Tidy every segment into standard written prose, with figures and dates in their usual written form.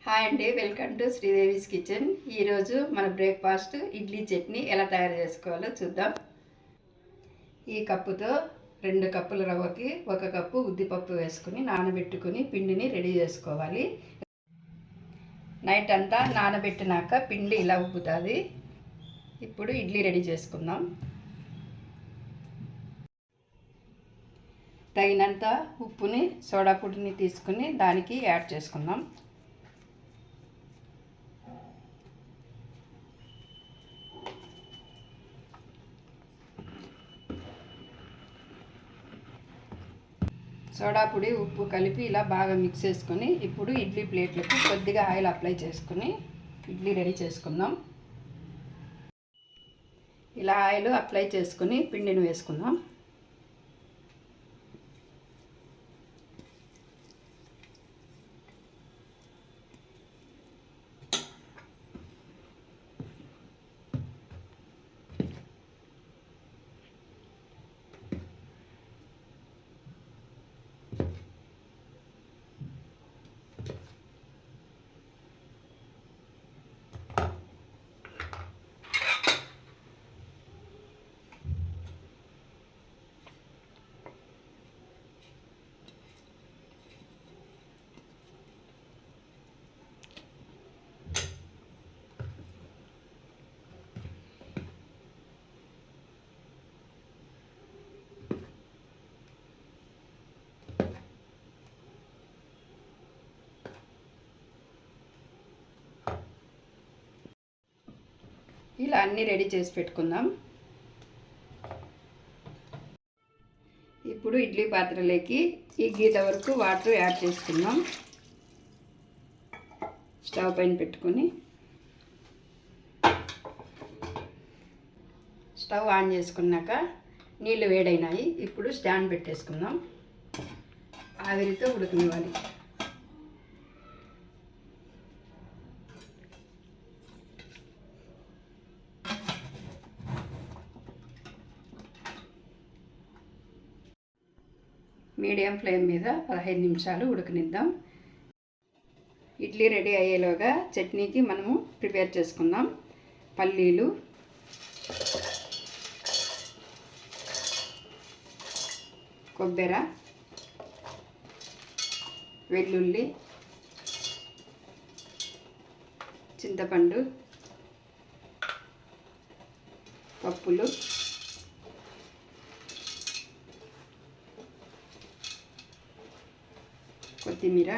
Hi అండి, welcome to Sridevi's kitchen. ఈరోజు మన బ్రేక్ఫాస్ట్ ఇడ్లీ చట్నీ ఎలా తయారు చేసుకోవాలో చూద్దాం. ఈ కప్పుతో 2 కప్పుల రవ్వకి 1 కప్పు ఉద్దిపప్పు వేసుకుని నానబెట్టుకుని పిండిని రెడీ చేసుకోవాలి. నైట్ అంతా నానబెట్టినాక పిండి ఇలా ఉబ్బుతుంది. ఇప్పుడు ఇడ్లీ రెడీ చేసుకుందాం. తగినంత ఉప్పుని, సోడా పొడిని తీసుకుని దానికి యాడ్ చేసుకుందాం. సోడా పొడి, ఉప్పు కలిపి ఇలా బాగా మిక్స్ చేసుకొని ఇప్పుడు ఇడ్లీ ప్లేట్లకు కొద్దిగా ఆయిల్ అప్లై చేసుకుని ఇడ్లీ రెడీ చేసుకుందాం. ఇలా ఆయిల్ అప్లై చేసుకుని పిండిని వేసుకుందాం. ఇలా అన్నీ రెడీ చేసి పెట్టుకుందాం. ఇప్పుడు ఇడ్లీ పాత్రలోకి ఈ గీత వరకు వాటర్ యాడ్ చేసుకుందాం. స్టవ్ పైన పెట్టుకొని స్టవ్ ఆన్ చేసుకున్నాక నీళ్ళు వేడైనాయి. ఇప్పుడు స్టాండ్ పెట్టేసుకుందాం. ఆవిరితో ఉడకనివ్వాలి. మీడియం ఫ్లేమ్ మీద 15 నిమిషాలు ఉడకనిద్దాం. ఇడ్లీ రెడీ అయ్యేలోగా చట్నీకి మనము ప్రిపేర్ చేసుకుందాం. పల్లీలు, కొబ్బెర, వెల్లుల్లి, చింతపండు, పప్పులు, కొత్తిమీర,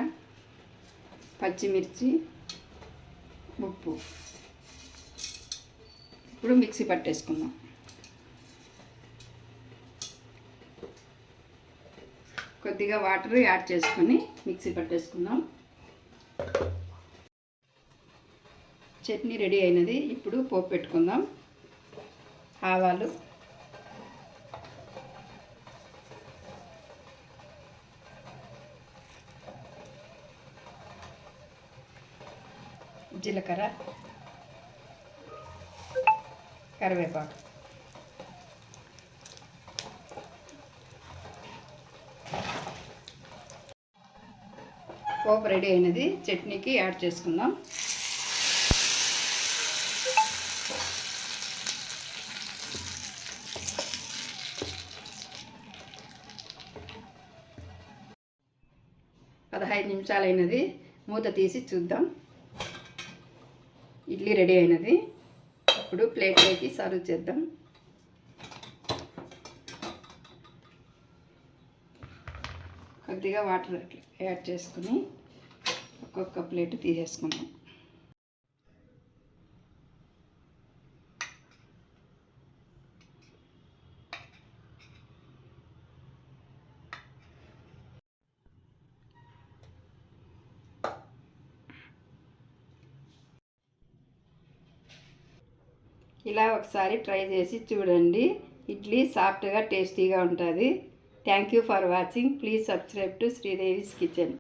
పచ్చిమిర్చి, ఉప్పు. ఇప్పుడు మిక్సీ పట్టేసుకుందాం. కొద్దిగా వాటర్ యాడ్ చేసుకొని మిక్సీ పట్టేసుకుందాం. చట్నీ రెడీ అయినది. ఇప్పుడు పోపు పెట్టుకుందాం. ఆవాలు, జీలకర్ర, కరివేపాకు. పోపు రెడీ అయినది. చట్నీకి యాడ్ చేసుకుందాం. పదహైదు నిమిషాలు అయినది. మూత తీసి చూద్దాం. ఇడ్లీ రెడీ అయినది. ఇప్పుడు ప్లేట్లోకి సర్వ్ చేద్దాం. కొద్దిగా వాటర్ యాడ్ చేసుకుని ఒక్కొక్క ప్లేట్ తీసేసుకుందాం. ఇలా ఒకసారి ట్రై చేసి చూడండి. ఇడ్లీ సాఫ్ట్గా టేస్టీగా ఉంటుంది. Thank you for watching. Please subscribe to Sridevi's kitchen.